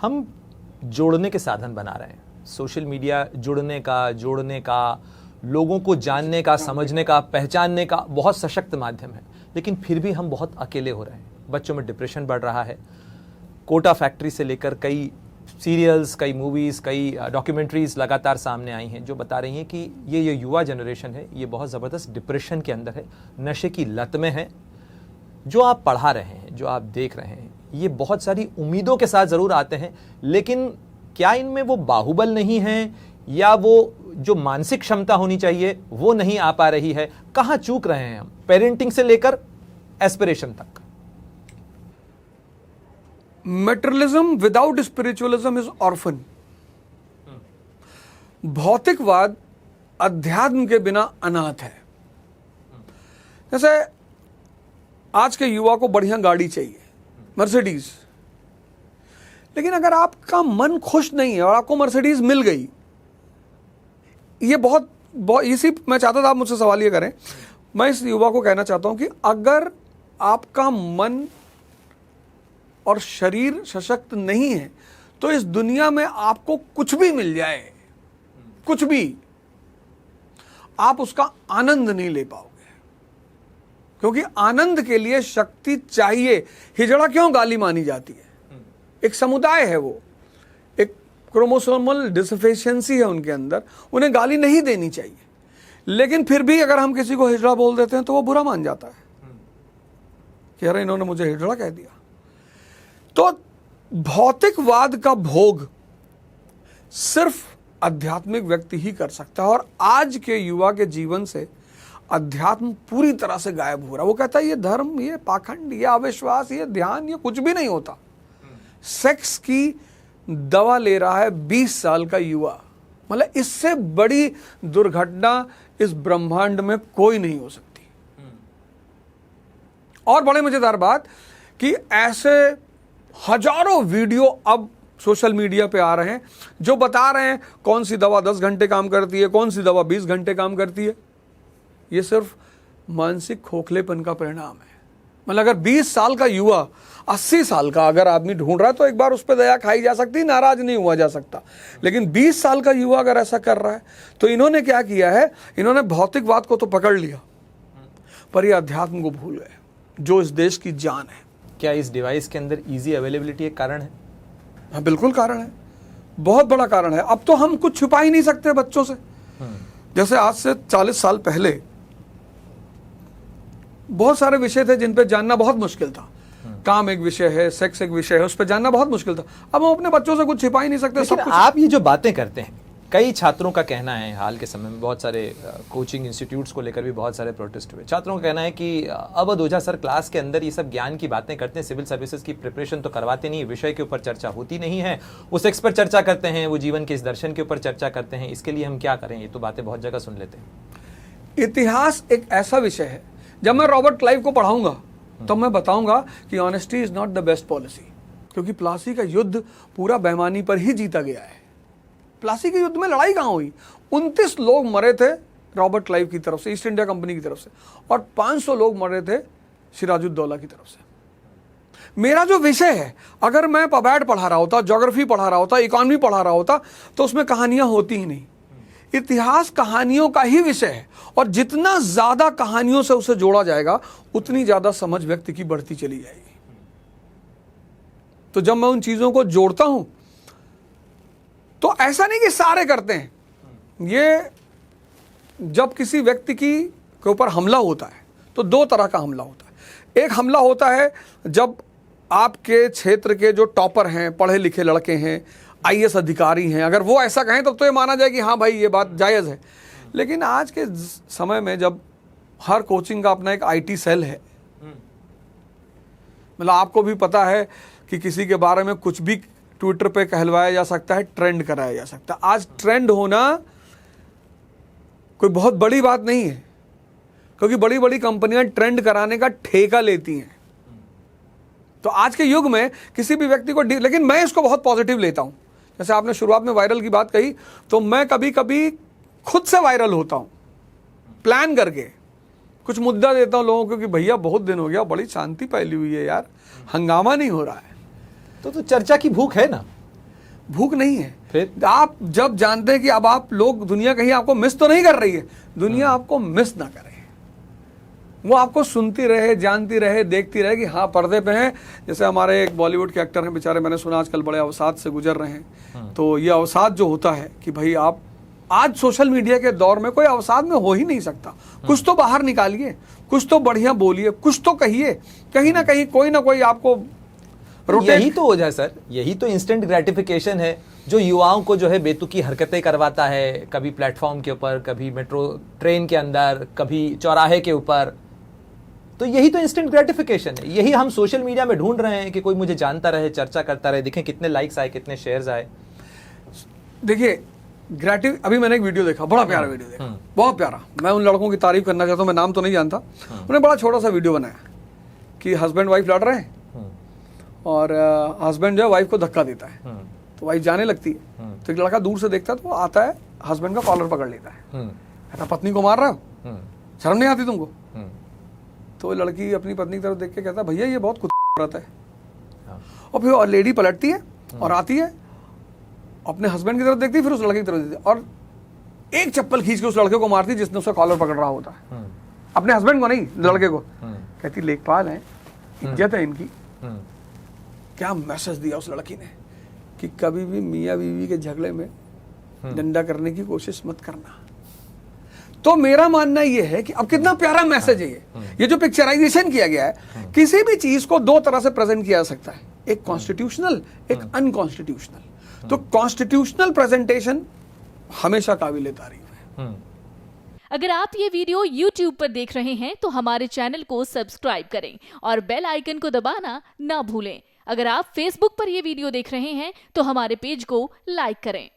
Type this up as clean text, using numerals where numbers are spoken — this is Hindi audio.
हम जोड़ने के साधन बना रहे हैं। सोशल मीडिया जोड़ने का, लोगों को जानने का, समझने का, पहचानने का बहुत सशक्त माध्यम है, लेकिन फिर भी हम बहुत अकेले हो रहे हैं। बच्चों में डिप्रेशन बढ़ रहा है। कोटा फैक्ट्री से लेकर कई सीरियल्स, कई मूवीज़, कई डॉक्यूमेंट्रीज लगातार सामने आई हैं जो बता रही हैं कि ये युवा जनरेशन है, ये बहुत ज़बरदस्त डिप्रेशन के अंदर है, नशे की लत में है। जो आप पढ़ा रहे हैं, जो आप देख रहे हैं, ये बहुत सारी उम्मीदों के साथ ज़रूर आते हैं, लेकिन क्या इनमें वो बाहुबल नहीं है या वो जो मानसिक क्षमता होनी चाहिए वो नहीं आ पा रही है? कहाँ चूक रहे हैं हम, पेरेंटिंग से लेकर एस्पिरेशन तक? Materialism without spiritualism is orphan. भौतिकवाद अध्यात्म के बिना अनाथ है। जैसे आज के युवा को बढ़िया गाड़ी चाहिए, मर्सिडीज, लेकिन अगर आपका मन खुश नहीं है और आपको मर्सिडीज मिल गई, ये बहुत इसी मैं चाहता था आप मुझसे सवाल ये करें। मैं इस युवा को कहना चाहता हूं कि अगर आपका मन और शरीर सशक्त नहीं है तो इस दुनिया में आपको कुछ भी मिल जाए, कुछ भी, आप उसका आनंद नहीं ले पाओगे, क्योंकि आनंद के लिए शक्ति चाहिए। हिजड़ा क्यों गाली मानी जाती है? एक समुदाय है, वो एक क्रोमोसोमल डिसफिशिएंसी है उनके अंदर, उन्हें गाली नहीं देनी चाहिए, लेकिन फिर भी अगर हम किसी को हिजड़ा बोल देते हैं तो वो बुरा मान जाता है कि अरे इन्होंने मुझे हिजड़ा कह दिया। तो भौतिकवाद का भोग सिर्फ आध्यात्मिक व्यक्ति ही कर सकता है, और आज के युवा के जीवन से अध्यात्म पूरी तरह से गायब हो रहा है। वो कहता है ये धर्म, ये पाखंड, ये अविश्वास, ये ध्यान, ये कुछ भी नहीं होता। सेक्स की दवा ले रहा है 20 साल का युवा, मतलब इससे बड़ी दुर्घटना इस ब्रह्मांड में कोई नहीं हो सकती। और बड़े मजेदार बात कि ऐसे हजारों वीडियो अब सोशल मीडिया पे आ रहे हैं जो बता रहे हैं कौन सी दवा 10 घंटे काम करती है, कौन सी दवा 20 घंटे काम करती है। ये सिर्फ मानसिक खोखलेपन का परिणाम है। मतलब अगर 20 साल का युवा 80 साल का अगर आदमी ढूंढ रहा है तो एक बार उस पर दया खाई जा सकती, नाराज नहीं हुआ जा सकता, लेकिन 20 साल का युवा अगर ऐसा कर रहा है तो इन्होंने क्या किया है, इन्होंने भौतिकवाद को तो पकड़ लिया पर ये अध्यात्म को भूल गए जो इस देश की जान है। क्या इस डिवाइस के अंदर इजी अवेलेबिलिटी एक कारण है? हाँ, बिल्कुल कारण है, बहुत बड़ा कारण है। अब तो हम कुछ छुपा ही नहीं सकते बच्चों से। जैसे आज से 40 साल पहले बहुत सारे विषय थे जिन पे जानना बहुत मुश्किल था। काम एक विषय है, सेक्स एक विषय है, उस पर जानना बहुत मुश्किल था। अब हम अपने बच्चों से कुछ छिपा ही नहीं सकते। सब कुछ। आप ये जो बातें करते हैं, कई छात्रों का कहना है, हाल के समय में बहुत सारे कोचिंग इंस्टीट्यूट्स को लेकर भी बहुत सारे प्रोटेस्ट हुए। छात्रों का कहना है कि अवध ओझा सर क्लास के अंदर ये सब ज्ञान की बातें करते हैं, सिविल सर्विसेज की प्रिपरेशन तो करवाते नहीं, विषय के ऊपर चर्चा होती नहीं है, वो सेक्स पर चर्चा करते हैं, वो जीवन के इस दर्शन के ऊपर चर्चा करते हैं, इसके लिए हम क्या करें? ये तो बातें बहुत जगह सुन लेते हैं। इतिहास एक ऐसा विषय है, जब मैं रॉबर्ट क्लाइव को पढ़ाऊंगा तो मैं बताऊंगा कि honesty is not the best policy, क्योंकि प्लासी का युद्ध पूरा बेईमानी पर ही जीता गया है। प्लासी के युद्ध में लड़ाई कहां हुई? 29 लोग मरे थे रॉबर्ट क्लाइव की तरफ से, ईस्ट इंडिया कंपनी की तरफ से, और 500 लोग मरे थे सिराजुद्दौला की तरफ से। मेरा जो विषय है, अगर मैं पबैड पढ़ा रहा होता, ज्योग्राफी पढ़ा रहा होता, इकोनॉमी पढ़ा रहा होता, तो उसमें कहानियां होती ही नहीं। इतिहास कहानियों का ही विषय है, और जितना ज्यादा कहानियों से उसे जोड़ा जाएगा उतनी ज्यादा समझ व्यक्ति की बढ़ती चली जाएगी। तो जब मैं उन चीजों को जोड़ता हूं तो ऐसा नहीं कि सारे करते हैं। ये जब किसी व्यक्ति के ऊपर हमला होता है तो 2 तरह का हमला होता है। एक हमला होता है जब आपके क्षेत्र के जो टॉपर हैं, पढ़े लिखे लड़के हैं, IAS अधिकारी हैं, अगर वो ऐसा कहें तब तो ये माना जाए कि हाँ भाई ये बात जायज़ है। लेकिन आज के समय में जब हर कोचिंग का अपना एक IT सेल है, मतलब आपको भी पता है कि किसी के बारे में कुछ भी ट्विटर पे कहलवाया जा सकता है, ट्रेंड कराया जा सकता है। आज ट्रेंड होना कोई बहुत बड़ी बात नहीं है, क्योंकि बड़ी बड़ी कंपनियां ट्रेंड कराने का ठेका लेती हैं। तो आज के युग में किसी भी व्यक्ति को, लेकिन मैं इसको बहुत पॉजिटिव लेता हूं। जैसे आपने शुरुआत में वायरल की बात कही, तो मैं कभी कभी खुद से वायरल होता हूं, प्लान करके कुछ मुद्दा देता हूं लोगों को कि भैया बहुत दिन हो गया, बड़ी शांति फैली हुई है यार, हंगामा नहीं हो रहा है। तो चर्चा की भूख है ना? भूख नहीं है। फिर आप जब जानते हैं कि अब आप लोग, दुनिया कहीं आपको मिस तो नहीं कर रही है, दुनिया आपको मिस ना करे, वो आपको सुनती रहे, जानती रहे, देखती रहे कि हाँ पर्दे पे हैं। जैसे हमारे एक बॉलीवुड के एक्टर हैं बेचारे, मैंने सुना आजकल बड़े अवसाद से गुजर रहे हैं। तो ये अवसाद जो होता है कि भाई आप आज सोशल मीडिया के दौर में कोई अवसाद में हो ही नहीं सकता। कुछ तो बाहर निकालिए, कुछ तो बढ़िया बोलिए, कुछ तो कहिए, कहीं ना कहीं कोई ना कोई आपको यही तो वजह सर, यही तो इंस्टेंट ग्रेटिफिकेशन है जो युवाओं को जो है बेतुकी हरकतें करवाता है, कभी प्लेटफॉर्म के ऊपर, कभी मेट्रो ट्रेन के अंदर, कभी चौराहे के ऊपर। तो यही तो इंस्टेंट ग्रेटिफिकेशन है, यही हम सोशल मीडिया में ढूंढ रहे हैं कि कोई मुझे जानता रहे, चर्चा करता रहे, देखें कितने लाइक्स आए, कितने शेयर्स आए। देखिए अभी मैंने एक वीडियो देखा, बड़ा प्यारा वीडियो देखा, बहुत प्यारा। मैं उन लड़कों की तारीफ करना चाहता हूँ, मैं नाम तो नहीं जानता। उन्होंने बड़ा छोटा सा वीडियो बनाया कि हस्बैंड वाइफ लड़ रहे हैं और हस्बैंड जो है वाइफ को धक्का देता है, तो वाइफ जाने लगती है। तो एक लड़का दूर से देखता है, तो वो आता है, हस्बैंड का कॉलर पकड़ लेता है, कहता पत्नी को मार रहा हो, शर्म नहीं आती तुमको? तो लड़की अपनी पत्नी की तरफ देख के कहता भैया ये बहुत कुत्ता औरत है। और फिर लेडी पलटती है और आती है, अपने हस्बैंड की तरफ देखती है, फिर उस लड़के की तरफ देखती है और एक चप्पल खींच के उस लड़के को मारती है जिसने उसका कॉलर पकड़ रहा होता है। अपने हस्बैंड को नहीं, लड़के को। कहती लेखपाल है, इज्जत है इनकी। क्या मैसेज दिया उस लड़की ने कि कभी भी मियाँ बीवी के झगड़े में डंडा करने की कोशिश मत करना। तो मेरा मानना यह है कि अब कितना प्यारा मैसेज है ये जो पिक्चराइजेशन किया गया है। किसी भी चीज को दो तरह से प्रेजेंट किया जा सकता है, एक कॉन्स्टिट्यूशनल, एक अनकॉन्स्टिट्यूशनल। तो कॉन्स्टिट्यूशनल प्रेजेंटेशन हमेशा काबिले तारीफ है। अगर आप ये वीडियो YouTube पर देख रहे हैं तो हमारे चैनल को सब्सक्राइब करें और बेल आइकन को दबाना ना भूलें। अगर आप Facebook पर ये वीडियो देख रहे हैं तो हमारे पेज को लाइक करें।